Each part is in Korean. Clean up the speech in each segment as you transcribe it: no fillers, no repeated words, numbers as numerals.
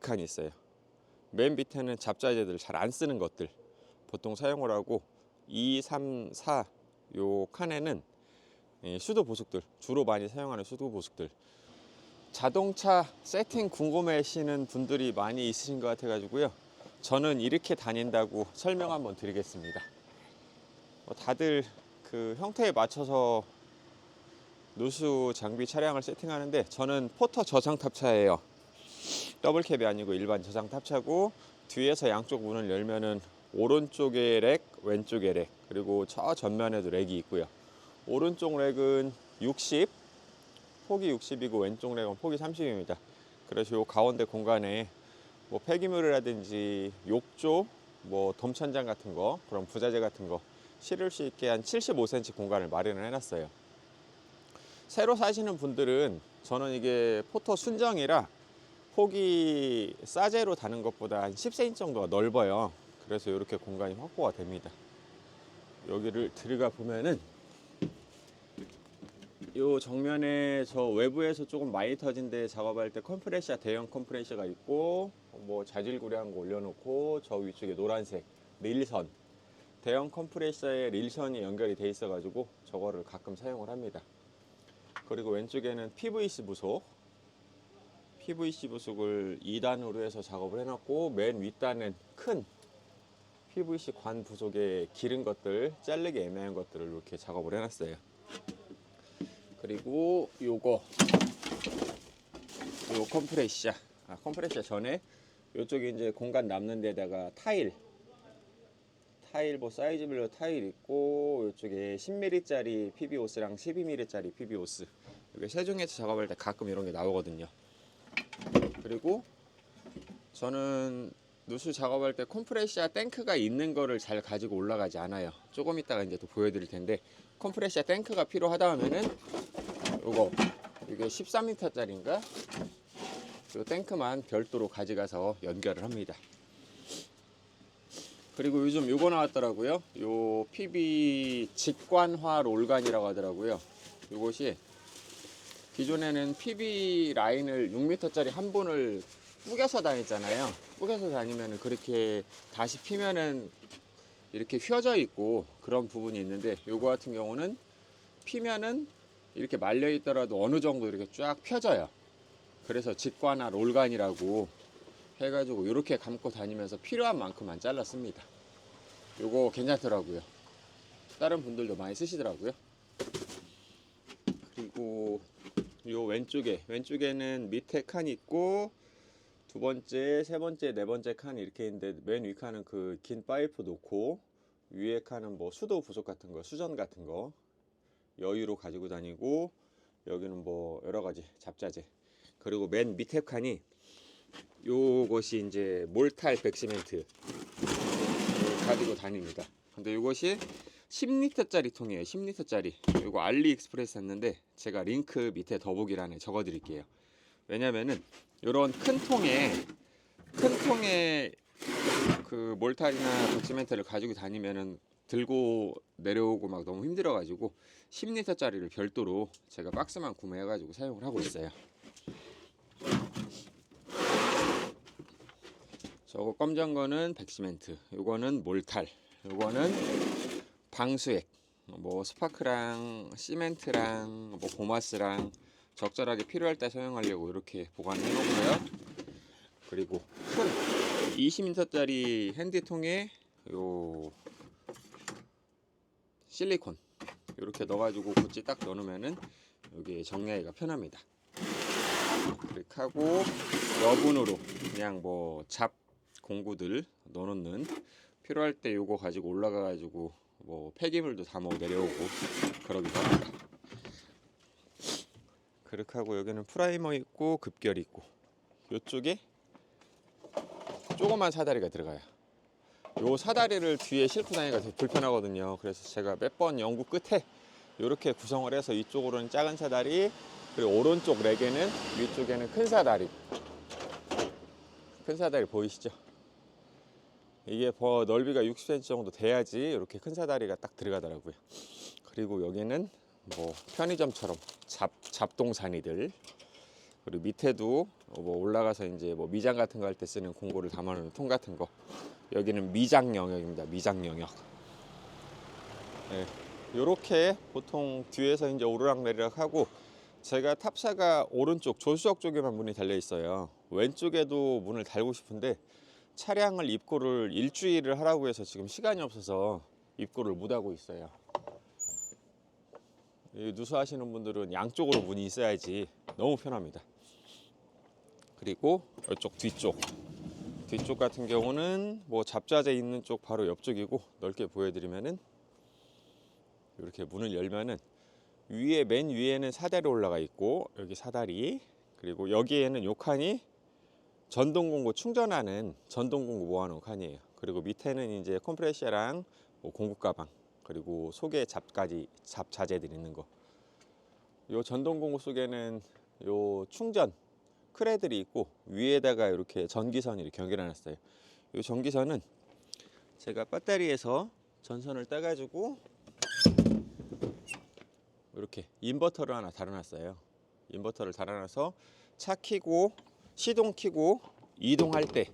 칸이 있어요. 맨 밑에는 잡자재들 잘 안 쓰는 것들 보통 사용을 하고, 2, 3, 4 요 칸에는 수도 보석들, 주로 많이 사용하는 수도 보석들. 자동차 세팅 궁금해하시는 분들이 많이 있으신 것 같아 가지고요, 저는 이렇게 다닌다고 설명 한번 드리겠습니다. 다들 그 형태에 맞춰서 누수 장비 차량을 세팅하는데, 저는 포터 저장 탑차예요. 더블캡이 아니고 일반 저장 탑차고, 뒤에서 양쪽 문을 열면은 오른쪽에 렉, 왼쪽에 렉, 그리고 저 전면에도 렉이 있고요. 오른쪽 렉은 60, 폭이 60이고 왼쪽 렉은 폭이 30입니다. 그래서 요 가운데 공간에 뭐 폐기물이라든지 욕조, 뭐 돔천장 같은 거, 그런 부자재 같은 거 실을 수 있게 한 75cm 공간을 마련을 해놨어요. 새로 사시는 분들은, 저는 이게 포터 순정이라 폭이 싸제로 다는 것보다 한 10cm 정도가 넓어요. 그래서 이렇게 공간이 확보가 됩니다. 여기를 들어가 보면은 요 정면에 저 외부에서 조금 많이 터진 데 작업할 때 컴프레셔, 대형 컴프레셔가 있고, 뭐 자질구레한 거 올려놓고, 저 위쪽에 노란색 릴선, 대형 컴프레셔에 릴선이 연결이 돼 있어 가지고 저거를 가끔 사용을 합니다. 그리고 왼쪽에는 PVC 부속, PVC 부속을 2단으로 해서 작업을 해놨고, 맨 윗단은 큰 PVC 관 부속에 기른 것들, 자르기 애매한 것들을 이렇게 작업을 해놨어요. 그리고 요 컴프레셔, 컴프레셔 전에 요쪽에 이제 공간 남는 데다가 타일 뭐 사이즈별로 타일 있고, 이쪽에 10mm짜리 PBOS랑 12mm짜리 PBOS, 이게 세종에서 작업할 때 가끔 이런 게 나오거든요. 그리고 저는 누수 작업할 때 컴프레셔 탱크가 있는 거를 잘 가지고 올라가지 않아요. 조금 이따가 이제 또 보여드릴 텐데, 컴프레셔 탱크가 필요하다 하면은 이게 13m짜리인가? 이 탱크만 별도로 가져가서 연결을 합니다. 그리고 요즘 요거 나왔더라고요. 요 PB 직관화 롤관이라고 하더라고요. 요것이 기존에는 PB 라인을 6m짜리 한 본을 뿌겨서 다녔잖아요. 뿌겨서 다니면은 그렇게 다시 피면은 이렇게 휘어져 있고 그런 부분이 있는데, 요거 같은 경우는 피면은 이렇게 말려 있더라도 어느 정도 이렇게 쫙 펴져요. 그래서 직관화 롤관이라고 해가지고 이렇게 감고 다니면서 필요한 만큼만 잘랐습니다. 요거 괜찮더라고요. 다른 분들도 많이 쓰시더라고요. 그리고 요 왼쪽에는 밑에 칸이 있고, 두 번째, 세 번째, 네 번째 칸이 이렇게 있는데, 맨 위 칸은 그 긴 파이프 놓고, 위에 칸은 뭐 수도 부속 같은 거, 수전 같은 거 여유로 가지고 다니고, 여기는 뭐 여러 가지 잡자재. 그리고 맨 밑에 칸이 요것이 이제 몰탈 백시멘트 가지고 다닙니다. 근데 요것이 10L짜리 통이에요. 10L짜리. 요거 알리익스프레스 샀는데, 제가 링크 밑에 더보기란에 적어 드릴게요. 왜냐면은 요런 큰 통에 그 몰탈이나 백시멘트를 가지고 다니면은 들고 내려오고 막 너무 힘들어 가지고 10L짜리를 별도로 제가 박스만 구매해 가지고 사용을 하고 있어요. 저거 검정 거는 백시멘트, 요거는 몰탈, 요거는 방수액, 뭐 스파크랑 시멘트랑 뭐 고마스랑 적절하게 필요할 때 사용하려고 이렇게 보관해 놓고요. 그리고 큰 20L짜리 핸디통에 요 실리콘 이렇게 넣어가지고 구찌 딱 넣으면은 여기 정리하기가 편합니다. 그렇게 하고 여분으로 그냥 뭐 잡 공구들 넣어놓는, 필요할 때 요거 가지고 올라가가지고 뭐 폐기물도 다 먹어 내려오고 그러기도 합니다. 그렇게 하고 여기는 프라이머 있고 급결 있고, 요쪽에 조그만 사다리가 들어가요. 요 사다리를 뒤에 싣고 다니기가 되게 불편하거든요. 그래서 제가 몇 번 연구 끝에 이렇게 구성을 해서, 이쪽으로는 작은 사다리, 그리고 오른쪽 렉에는, 위쪽에는 큰 사다리. 큰 사다리 보이시죠? 이게 넓이가 60cm 정도 돼야지 이렇게 큰 사다리가 딱 들어가더라고요. 그리고 여기는 뭐 편의점처럼 잡동사니들, 그리고 밑에도 뭐 올라가서 이제 뭐 미장 같은 거 할 때 쓰는 공구를 담아놓는 통 같은 거. 여기는 미장 영역입니다. 미장 영역. 네. 요렇게 보통 뒤에서 이제 오르락내리락 하고, 제가 탑사가 오른쪽 조수석 쪽에만 문이 달려 있어요. 왼쪽에도 문을 달고 싶은데 차량을 입고를 일주일을 하라고 해서 지금 시간이 없어서 입고를 못 하고 있어요. 누수하시는 분들은 양쪽으로 문이 있어야지 너무 편합니다. 그리고 이쪽 뒤쪽 같은 경우는 뭐 잡자재 있는 쪽 바로 옆쪽이고, 넓게 보여드리면은 이렇게 문을 열면은 위에 맨 위에는 사다리 올라가 있고, 여기 사다리, 그리고 여기에는 요 칸이 전동공구 충전하는 전동공구 모아놓은 칸이에요. 그리고 밑에는 이제 컴프레셔랑 뭐 공구 가방, 그리고 속에 잡자재들 있는 거. 요 전동공구 속에는 요 충전 크레들이 있고, 위에다가 이렇게 전기선이 이렇게 연결해놨어요. 이 전기선은 제가 배터리에서 전선을 따가지고 이렇게 인버터를 하나 달아놨어요. 인버터를 달아놔서 차 켜고 시동 켜고 이동할 때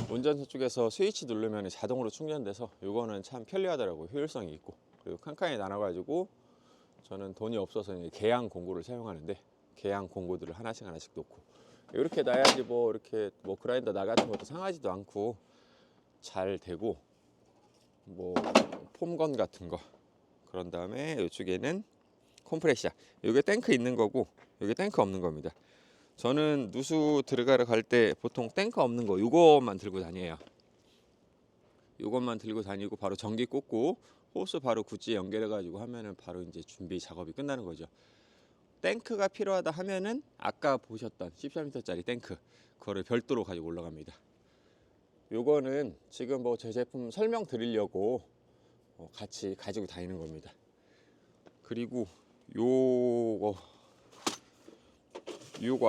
운전석 쪽에서 스위치 누르면 자동으로 충전돼서 이거는 참 편리하더라고요. 효율성이 있고. 그리고 칸칸이 나눠가지고 저는 돈이 없어서 이제 개양 공구를 사용하는데, 개양 공구들을 하나씩 놓고 이렇게 놔야지 뭐 이렇게 뭐 그라인더 나 같은 것도 상하지도 않고 잘 되고, 뭐 폼건 같은 거. 그런 다음에 이쪽에는 컴프레셔, 이게 탱크 있는 거고 이게 탱크 없는 겁니다. 저는 누수 들어가러 갈 때 보통 탱크 없는 거 이것만 들고 다녀요. 이것만 들고 다니고 바로 전기 꽂고 호스 바로 구찌에 연결해 가지고 하면은 바로 이제 준비 작업이 끝나는 거죠. 탱크가 필요하다 하면은 아까 보셨던 14m짜리 탱크, 그거를 별도로 가지고 올라갑니다. 요거는 지금 뭐 제 제품 설명 드리려고 같이 가지고 다니는 겁니다. 그리고 요거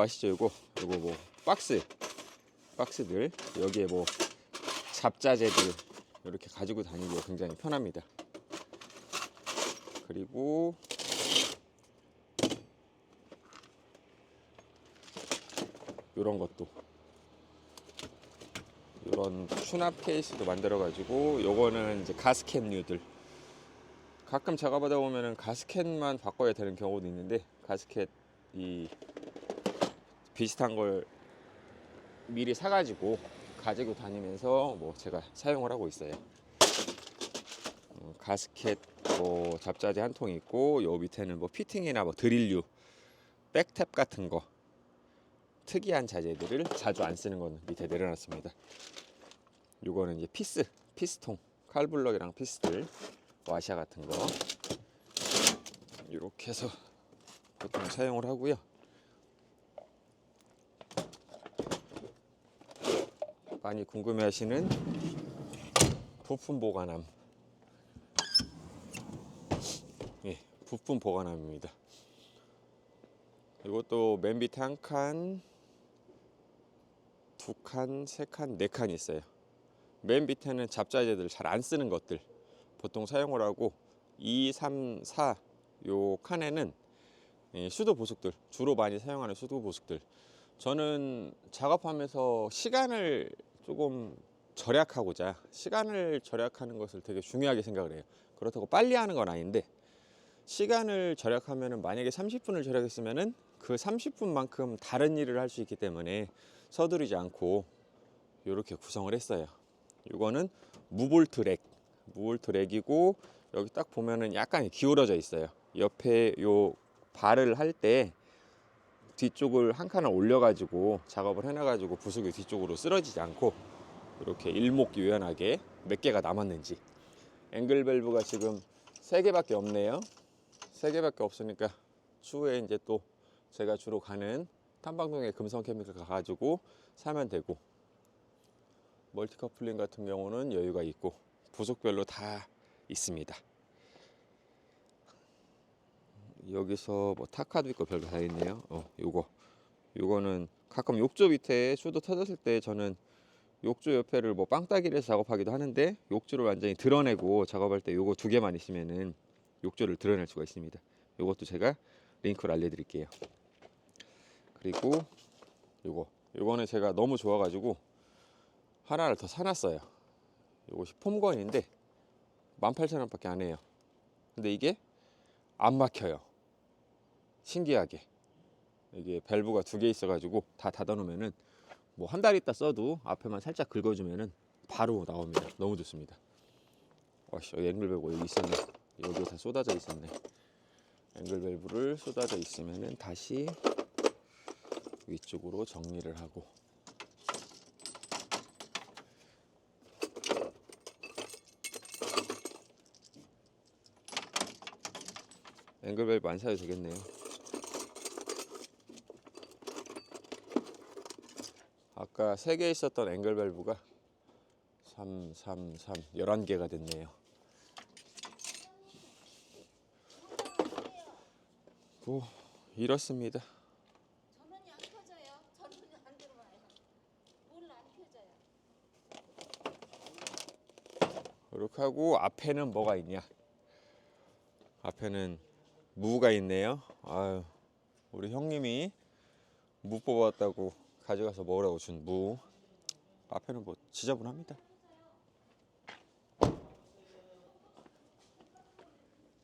아시죠? 요거 뭐 박스들 여기에 뭐 잡자재들 이렇게 가지고 다니기가 굉장히 편합니다. 그리고 이런 것도, 이런 수납 케이스도 만들어 가지고, 요거는 이제 가스켓류들. 가끔 작업하다 보면은 가스켓만 바꿔야 되는 경우도 있는데, 가스켓 이 비슷한 걸 미리 사가지고 가지고 다니면서 뭐 제가 사용을 하고 있어요. 가스켓 뭐 잡자재 한 통 있고, 요 밑에는 뭐 피팅이나 뭐 드릴류, 백탭 같은 거 특이한 자재들을 자주 안 쓰는 건 밑에 내려놨습니다. 요거는 이제 피스통, 칼블럭이랑 피스들, 와샤 같은 거 이렇게 해서 보통 사용을 하고요. 많이 궁금해하시는 부품 보관함, 부품 보관함입니다. 이것도 맨 밑에 한 칸, 두 칸, 세 칸, 네 칸 있어요. 맨 밑에는 잡자재들 잘 안 쓰는 것들 보통 사용을 하고, 2, 3, 4 요 칸에는 수도 보석들, 주로 많이 사용하는 수도 보석들. 저는 작업하면서 시간을 조금 절약하고자, 시간을 절약하는 것을 되게 중요하게 생각을 해요. 그렇다고 빨리 하는 건 아닌데, 시간을 절약하면은 만약에 30분을 절약했으면은 그 30분만큼 다른 일을 할 수 있기 때문에 서두르지 않고 이렇게 구성을 했어요. 이거는 무볼트 렉이고, 여기 딱 보면은 약간 기울어져 있어요. 옆에 요 발을 할 때 뒤쪽을 한 칸을 올려가지고 작업을 해놔가지고 부속이 뒤쪽으로 쓰러지지 않고 이렇게 일목요연하게 몇 개가 남았는지. 앵글 밸브가 지금 3개밖에 없네요. 3개밖에 없으니까 추후에 이제 또 제가 주로 가는 탐방동에 금성 케미컬 가가지고 사면 되고, 멀티 커플링 같은 경우는 여유가 있고 부속별로 다 있습니다. 여기서 뭐 타카도 있고 별거 다 있네요. 요거는 가끔 욕조 밑에 수도 터졌을 때 저는 욕조 옆에를 뭐 빵따기를 해서 작업하기도 하는데, 욕조를 완전히 드러내고 작업할 때 요거 2개만 있으면은 욕조를 드러낼 수가 있습니다. 요것도 제가 링크를 알려드릴게요. 그리고 요거는 제가 너무 좋아가지고 하나를 더 사놨어요. 요것이 폼건인데 18,000원밖에 안 해요. 근데 이게 안 막혀요. 신기하게. 이게 밸브가 2개 있어가지고 다 닫아놓으면은 뭐 한 달 있다 써도 앞에만 살짝 긁어주면은 바로 나옵니다. 너무 좋습니다. 와씨, 여기 앵글 밸브 여기 있었네. 여기 다 쏟아져 있었네. 앵글 밸브를 쏟아져 있으면은 다시 위쪽으로 정리를 하고, 앵글 밸브 안 사도 되겠네요. 아까 3개 있었던 앵글 밸브가 3, 3, 3, 11개가 됐네요. 뭐 이렇습니다. 전원이 안 켜져요. 전원이 안 들어와요. 뭘 안 켜져요. 이렇게 하고 앞에는 뭐가 있냐? 앞에는 무가 있네요. 아유, 우리 형님이 무 뽑았다고 가져가서 먹으라고 준 무. 앞에는 뭐 지저분합니다.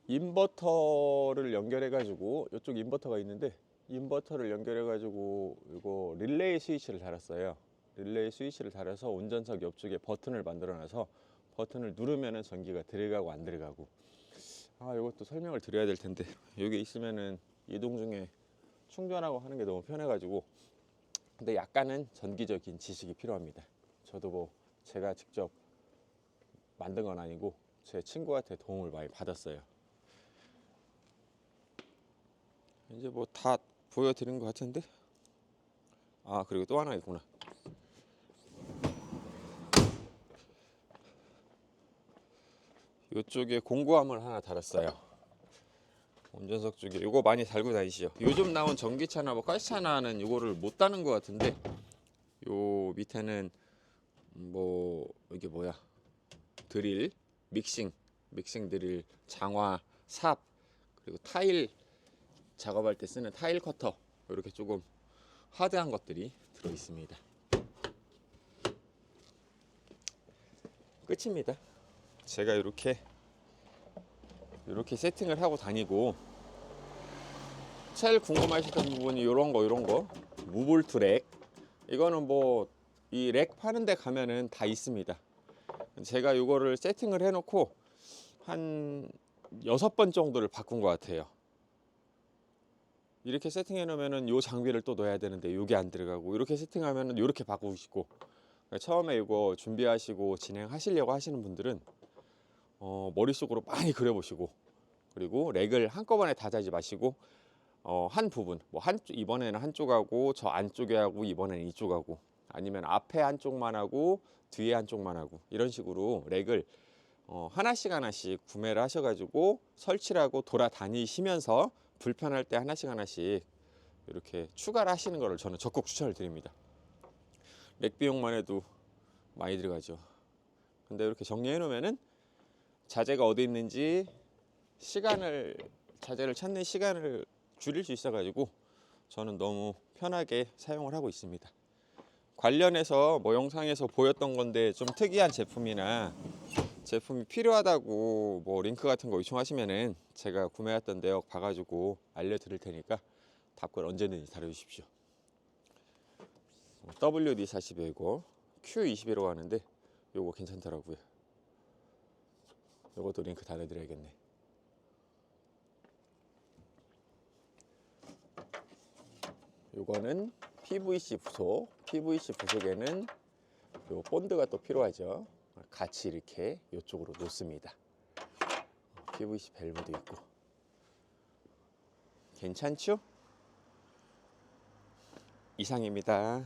인버터를 연결해 가지고, 이쪽 인버터가 있는데 인버터를 연결해 가지고 이거 릴레이 스위치를 달았어요. 릴레이 스위치를 달아서 운전석 옆쪽에 버튼을 만들어 놔서 버튼을 누르면은 전기가 들어가고 안 들어가고. 이것도 설명을 드려야 될 텐데, 여기 있으면은 이동 중에 충전하고 하는 게 너무 편해 가지고. 근데 약간은 전기적인 지식이 필요합니다. 저도 뭐 제가 직접 만든 건 아니고 제 친구한테 도움을 많이 받았어요. 이제 뭐 다 보여드린 것 같은데, 그리고 또 하나 있구나. 이쪽에 공구함을 하나 달았어요. 운전석 쪽에. 이거 많이 달고 다니시죠? 요즘 나온 전기차나 뭐 가스차나는 이거를 못 다는 것 같은데, 요 밑에는 뭐 이게 뭐야, 드릴, 믹싱 드릴, 장화, 삽, 그리고 타일 작업할 때 쓰는 타일 커터, 이렇게 조금 하드한 것들이 들어 있습니다. 끝입니다. 제가 이렇게 세팅을 하고 다니고, 제일 궁금하셨던 부분이 이런 거 무볼트 렉. 이거는 뭐 이 렉 파는 데 가면은 다 있습니다. 제가 이거를 세팅을 해 놓고 한 6번 정도를 바꾼 것 같아요. 이렇게 세팅해 놓으면은 요 장비를 또 넣어야 되는데 요게 안 들어가고, 이렇게 세팅하면은 요렇게 바꾸시고. 처음에 이거 준비하시고 진행하시려고 하시는 분들은 머릿속으로 많이 그려보시고, 그리고 렉을 한꺼번에 다 달지 마시고 한 부분, 뭐 이번에는 한쪽하고 저 안쪽에 하고 이번에는 이쪽 하고, 아니면 앞에 한쪽만 하고 뒤에 한쪽만 하고, 이런 식으로 렉을 하나씩 구매를 하셔가지고 설치를 하고 돌아다니시면서 불편할 때 하나씩 이렇게 추가를 하시는 것을 저는 적극 추천을 드립니다. 렉 비용만 해도 많이 들어가죠. 근데 이렇게 정리해 놓으면은 자재가 어디 있는지 자재를 찾는 시간을 줄일 수 있어 가지고 저는 너무 편하게 사용을 하고 있습니다. 관련해서 뭐 영상에서 보였던 건데 좀 특이한 제품이나 제품이 필요하다고 뭐 링크 같은 거 요청하시면은 제가 구매했던 내역 봐가지고 알려드릴 테니까 답글 언제든지 달아주십시오. WD-40이고 Q21이라고 하는데 요거 괜찮더라고요. 요것도 링크 달아드려야겠네. 요거는 PVC 부속. PVC 부속에는 요 본드가 또 필요하죠. 같이 이렇게 이쪽으로 놓습니다. PVC 밸브도 있고. 괜찮죠? 이상입니다.